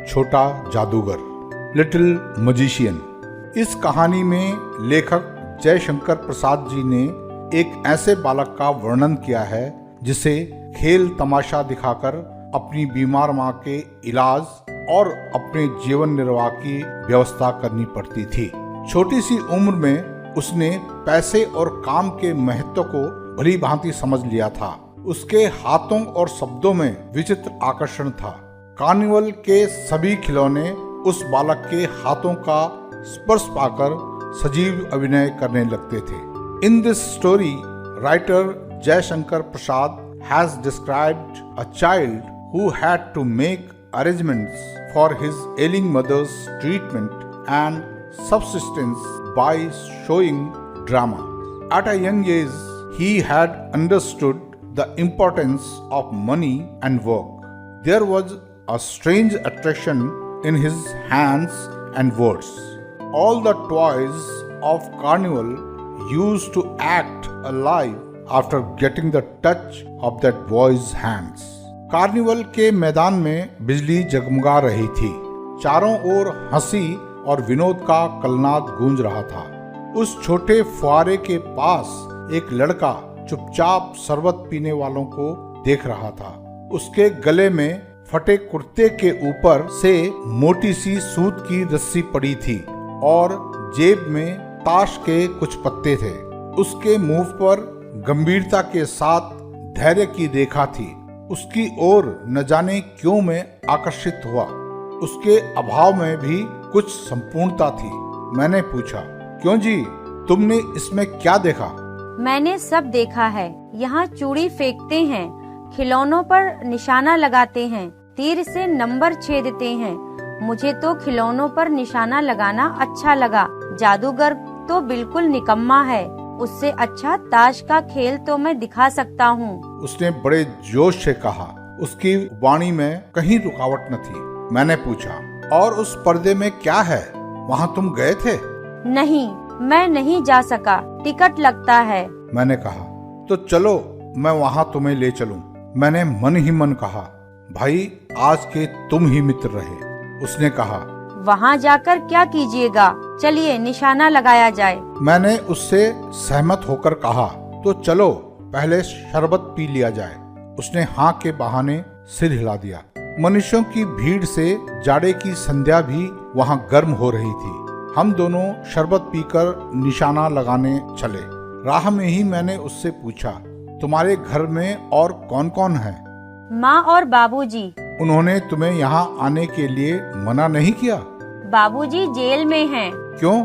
छोटा जादूगर, little magician. इस कहानी में लेखक जयशंकर प्रसाद जी ने एक ऐसे बालक का वर्णन किया है जिसे खेल तमाशा दिखाकर अपनी बीमार मां के इलाज और अपने जीवन निर्वाह की व्यवस्था करनी पड़ती थी। छोटी सी उम्र में उसने पैसे और काम के महत्व को भली भांति समझ लिया था। उसके हाथों और शब्दों में विचित्र आकर्षण था। कार्निवल के सभी खिलौने उस बालक के हाथों का स्पर्श पाकर सजीव अभिनय करने लगते थे। In this story, writer Jaishankar Prasad has described a child who had to make arrangements for his ailing mother's treatment and subsistence by showing drama. At a young age, he had understood the importance of money and work. There was a strange attraction in his hands and words. All the toys of Carnival used to act alive after getting the touch of that boy's hands. Carnival के मैदान में बिजली जगमगा रही थी। चारों ओर हंसी और विनोद का कलनाद गूंज रहा था। उस छोटे फुआरे के पास एक लड़का चुपचाप शरबत पीने वालों को देख रहा था। उसके गले में फटे कुर्ते के ऊपर से मोटी सी सूत की रस्सी पड़ी थी और जेब में ताश के कुछ पत्ते थे। उसके मुंह पर गंभीरता के साथ धैर्य की रेखा थी। उसकी ओर न जाने क्यों मैं आकर्षित हुआ। उसके अभाव में भी कुछ संपूर्णता थी। मैंने पूछा, क्यों जी, तुमने इसमें क्या देखा? मैंने सब देखा है। यहाँ चूड़ी फेंकते हैं, खिलौनों पर निशाना लगाते हैं, तीर से नंबर छेदते हैं। मुझे तो खिलौनों पर निशाना लगाना अच्छा लगा। जादूगर तो बिल्कुल निकम्मा है। उससे अच्छा ताश का खेल तो मैं दिखा सकता हूँ। उसने बड़े जोश से कहा। उसकी वाणी में कहीं रुकावट न थी। मैंने पूछा, और उस पर्दे में क्या है? वहाँ तुम गए थे? नहीं, मैं नहीं जा सका, टिकट लगता है। मैंने कहा, तो चलो मैं वहाँ तुम्हें ले चलूं। मैंने मन ही मन कहा, भाई आज के तुम ही मित्र रहे। उसने कहा, वहाँ जाकर क्या कीजिएगा? चलिए निशाना लगाया जाए। मैंने उससे सहमत होकर कहा, तो चलो पहले शरबत पी लिया जाए। उसने हाँ के बहाने सिर हिला दिया। मनुष्यों की भीड़ से जाड़े की संध्या भी वहाँ गर्म हो रही थी। हम दोनों शरबत पीकर निशाना लगाने चले। राह में ही मैंने उससे पूछा, तुम्हारे घर में और कौन कौन है? माँ और बाबूजी। उन्होंने तुम्हें यहाँ आने के लिए मना नहीं किया? बाबूजी जेल में हैं। क्यों?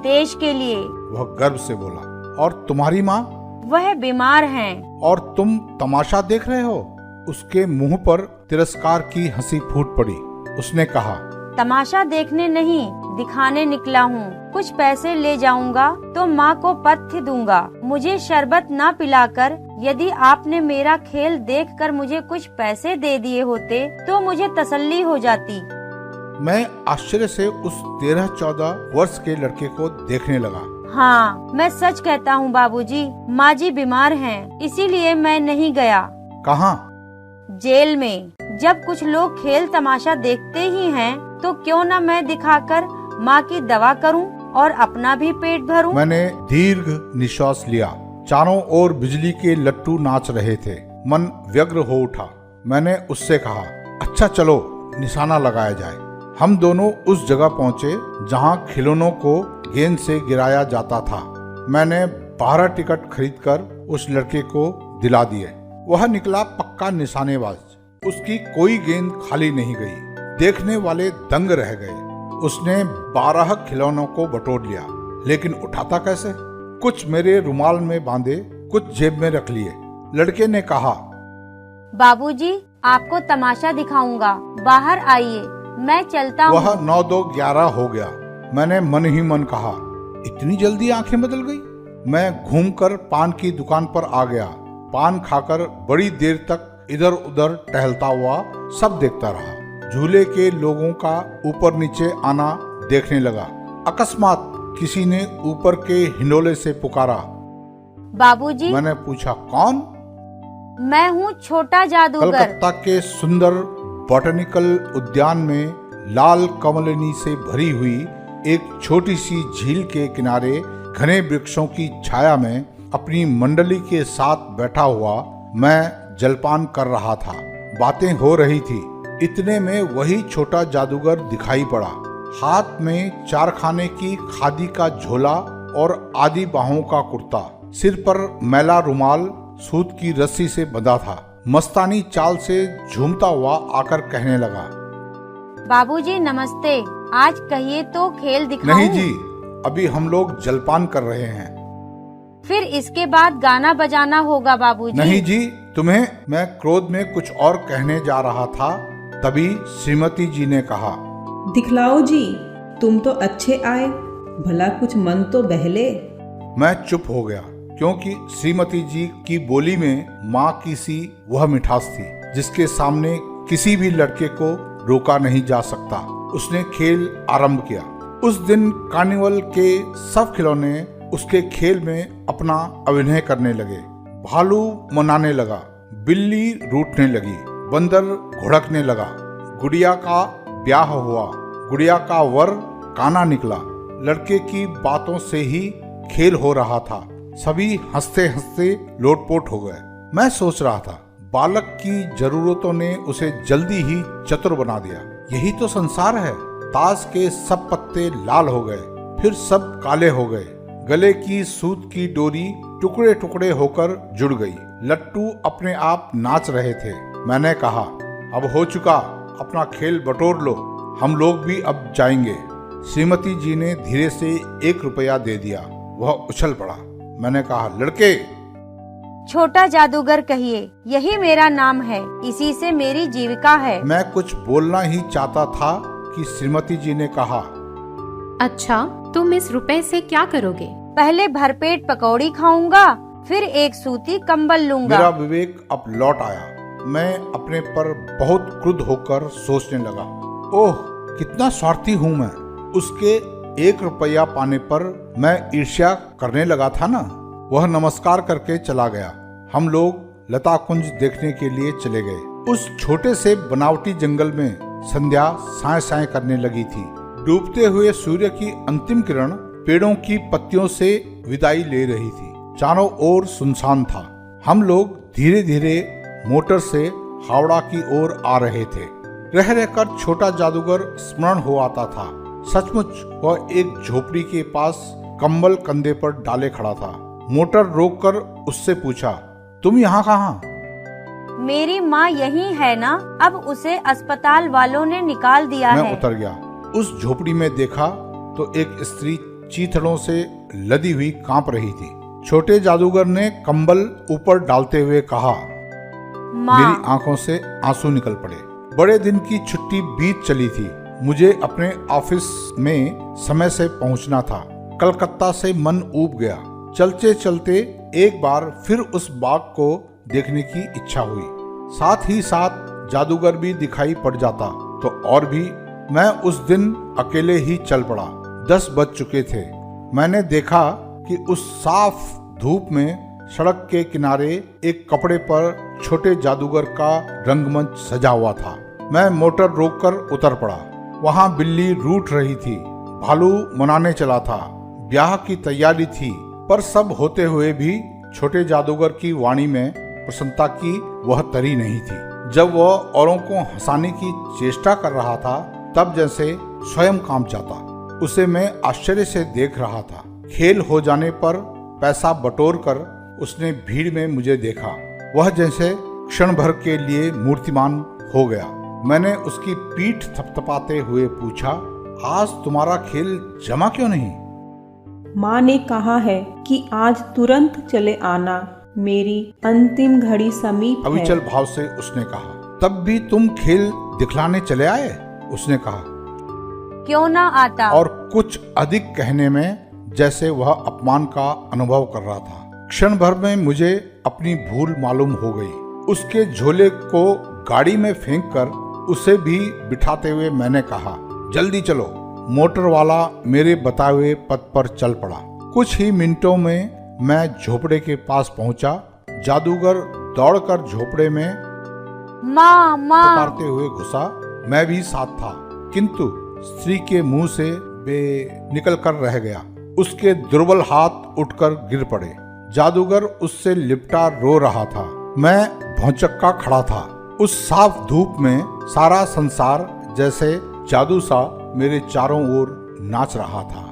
देश के लिए। वह गर्व से बोला। और तुम्हारी माँ? वह बीमार हैं। और तुम तमाशा देख रहे हो? उसके मुंह पर तिरस्कार की हंसी फूट पड़ी। उसने कहा, तमाशा देखने नहीं, दिखाने निकला हूँ। कुछ पैसे ले जाऊंगा तो माँ को पथ्य दूंगा। मुझे शरबत न पिलाकर यदि आपने मेरा खेल देखकर मुझे कुछ पैसे दे दिए होते तो मुझे तसल्ली हो जाती। मैं आश्चर्य से उस 13-14 वर्ष के लड़के को देखने लगा। हाँ, मैं सच कहता हूँ बाबूजी, माँ जी बीमार हैं, इसीलिए मैं नहीं गया। कहाँ? जेल में। जब कुछ लोग खेल तमाशा देखते ही हैं, तो क्यों न मैं दिखाकर माँ की दवा करूँ और अपना भी पेट भरूँ। मैंने दीर्घ निश्वास लिया। चारों ओर बिजली के लट्टू नाच रहे थे। मन व्यग्र हो उठा। मैंने उससे कहा, अच्छा चलो निशाना लगाया जाए। हम दोनों उस जगह पहुँचे जहाँ खिलौनों को गेंद से गिराया जाता था। मैंने 12 टिकट खरीदकर उस लड़के को दिला दिए। वह निकला पक्का निशानेबाज। उसकी कोई गेंद खाली नहीं गई। देखने वाले दंग रह गए। उसने 12 खिलौनों को बटोर लिया, लेकिन उठाता कैसे? कुछ मेरे रुमाल में बांधे, कुछ जेब में रख लिए। लड़के ने कहा, बाबूजी आपको तमाशा दिखाऊंगा, बाहर आइए, मैं चलता हूँ। वह 9-2-11 हो गया। मैंने मन ही मन कहा, इतनी जल्दी आंखें बदल गई? मैं घूमकर पान की दुकान पर आ गया। पान खाकर बड़ी देर तक इधर उधर टहलता हुआ सब देखता रहा। झूले के लोगों का ऊपर नीचे आना देखने लगा। अकस्मात किसी ने ऊपर के हिंडोले से पुकारा, बाबूजी। मैंने पूछा, कौन? मैं हूँ छोटा जादूगर। कलकत्ता के सुंदर बॉटनिकल उद्यान में लाल कमलिनी से भरी हुई एक छोटी सी झील के किनारे घने वृक्षों की छाया में अपनी मंडली के साथ बैठा हुआ मैं जलपान कर रहा था। बातें हो रही थी। इतने में वही छोटा जादूगर दिखाई पड़ा। हाथ में चारखाने की खादी का झोला और आधी बाहों का कुर्ता, सिर पर मैला रुमाल सूत की रस्सी से बंधा था। मस्तानी चाल से झूमता हुआ आकर कहने लगा, बाबूजी नमस्ते, आज कहिए तो खेल दिखाऊं? नहीं जी, अभी हम लोग जलपान कर रहे हैं। फिर इसके बाद गाना बजाना होगा बाबूजी। नहीं जी, तुम्हें मैं क्रोध में कुछ और कहने जा रहा था, तभी श्रीमती जी ने कहा, दिखलाओ जी, तुम तो अच्छे आए, भला कुछ मन तो बहले। मैं चुप हो गया, क्योंकि श्रीमती जी की बोली में माँ की सी वह मिठास थी जिसके सामने किसी भी लड़के को रोका नहीं जा सकता। उसने खेल आरंभ किया। उस दिन कार्निवल के सब खिलौने उसके खेल में अपना अभिनय करने लगे। भालू मनाने लगा, बिल्ली रूठने लगी, बंदर घुड़कने लगा। गुड़िया का ब्याह हुआ, गुड़िया का वर काना निकला। लड़के की बातों से ही खेल हो रहा था। सभी हंसते हंसते लोटपोट हो गए। मैं सोच रहा था, बालक की जरूरतों ने उसे जल्दी ही चतुर बना दिया। यही तो संसार है। ताश के सब पत्ते लाल हो गए, फिर सब काले हो गए। गले की सूत की डोरी टुकड़े टुकड़े होकर जुड़ गई। लट्टू अपने आप नाच रहे थे। मैंने कहा, अब हो चुका, अपना खेल बटोर लो, हम लोग भी अब जाएंगे। श्रीमती जी ने धीरे से 1 रुपया दे दिया। वह उछल पड़ा। मैंने कहा, लड़के। छोटा जादूगर कहिए, यही मेरा नाम है, इसी से मेरी जीविका है। मैं कुछ बोलना ही चाहता था कि श्रीमती जी ने कहा, अच्छा, तुम इस रुपए से क्या करोगे? पहले भरपेट पकौड़ी खाऊंगा, फिर एक सूती कंबल लूंगा। मेरा विवेक अब लौट आया। मैं अपने पर बहुत क्रुद्ध होकर सोचने लगा, ओह कितना स्वार्थी हूँ मैं। उसके 1 रुपया पाने पर मैं ईर्ष्या करने लगा था ना। वह नमस्कार करके चला गया। हम लोग लता कुंज देखने के लिए चले गए। उस छोटे से बनावटी जंगल में संध्या साय साय करने लगी थी। डूबते हुए सूर्य की अंतिम किरण पेड़ों की पत्तियों से विदाई ले रही थी। चारों ओर सुनसान था। हम लोग धीरे धीरे मोटर से हावड़ा की ओर आ रहे थे। रह रहकर छोटा जादूगर स्मरण हो आता था। सचमुच वह एक झोपड़ी के पास कंबल कंधे पर डाले खड़ा था। मोटर रोककर उससे पूछा, तुम यहाँ कहाँ? मेरी माँ यही है ना, अब उसे अस्पताल वालों ने निकाल दिया है। मैं उतर गया। उस झोपड़ी में देखा तो एक स्त्री चीथड़ों से लदी हुई कांप रही थी। छोटे जादूगर ने कंबल ऊपर डालते हुए कहा, मेरी आंखों से आंसू निकल पड़े। बड़े दिन की छुट्टी बीत चली थी। मुझे अपने ऑफिस में समय से पहुंचना था। कलकत्ता से मन ऊब गया। चलते चलते एक बार फिर उस बाग को देखने की इच्छा हुई। साथ ही साथ जादूगर भी दिखाई पड़ जाता तो और भी। मैं उस दिन अकेले ही चल पड़ा। 10 बज चुके थे। मैंने देखा कि उस साफ धूप में सड़क के किनारे एक कपड़े पर छोटे जादूगर का रंगमंच सजा हुआ था। मैं मोटर रोककर उतर पड़ा। वहां बिल्ली रूठ रही थी। भालू मनाने चला था। ब्याह की तैयारी थी, पर सब होते हुए भी छोटे जादूगर की वाणी में प्रसन्नता की वह तरी नहीं थी। जब वह औरों को हंसाने की चेष्टा कर रहा था, तब जैसे स्वयं कांप जाता। उसे मैं आश्चर्य से देख रहा था। खेल हो जाने पर पैसा बटोर कर उसने भीड़ में मुझे देखा। वह जैसे क्षण भर के लिए मूर्तिमान हो गया। मैंने उसकी पीठ थपथपाते हुए पूछा, आज तुम्हारा खेल जमा क्यों नहीं? माँ ने कहा है कि आज तुरंत चले आना, मेरी अंतिम घड़ी समीप है। अविचल भाव से उसने कहा, तब भी तुम खेल दिखलाने चले आए? उसने कहा, क्यों ना आता। और कुछ अधिक कहने में जैसे वह अपमान का अनुभव कर रहा था। क्षण भर में मुझे अपनी भूल मालूम हो गई। उसके झोले को गाड़ी में फेंक कर उसे भी बिठाते हुए मैंने कहा, जल्दी चलो। मोटर वाला मेरे बताए हुए पथ पर चल पड़ा। कुछ ही मिनटों में मैं झोपड़े के पास पहुंचा। जादूगर दौड़कर झोपड़े में माँ पुकारते हुए घुसा। मैं भी साथ था। किंतु स्त्री के मुंह से वे निकल कर रह गया। उसके दुर्बल हाथ उठकर गिर पड़े। जादूगर उससे लिपटा रो रहा था। मैं भौचक्का खड़ा था। उस साफ धूप में सारा संसार जैसे जादू सा मेरे चारों ओर नाच रहा था।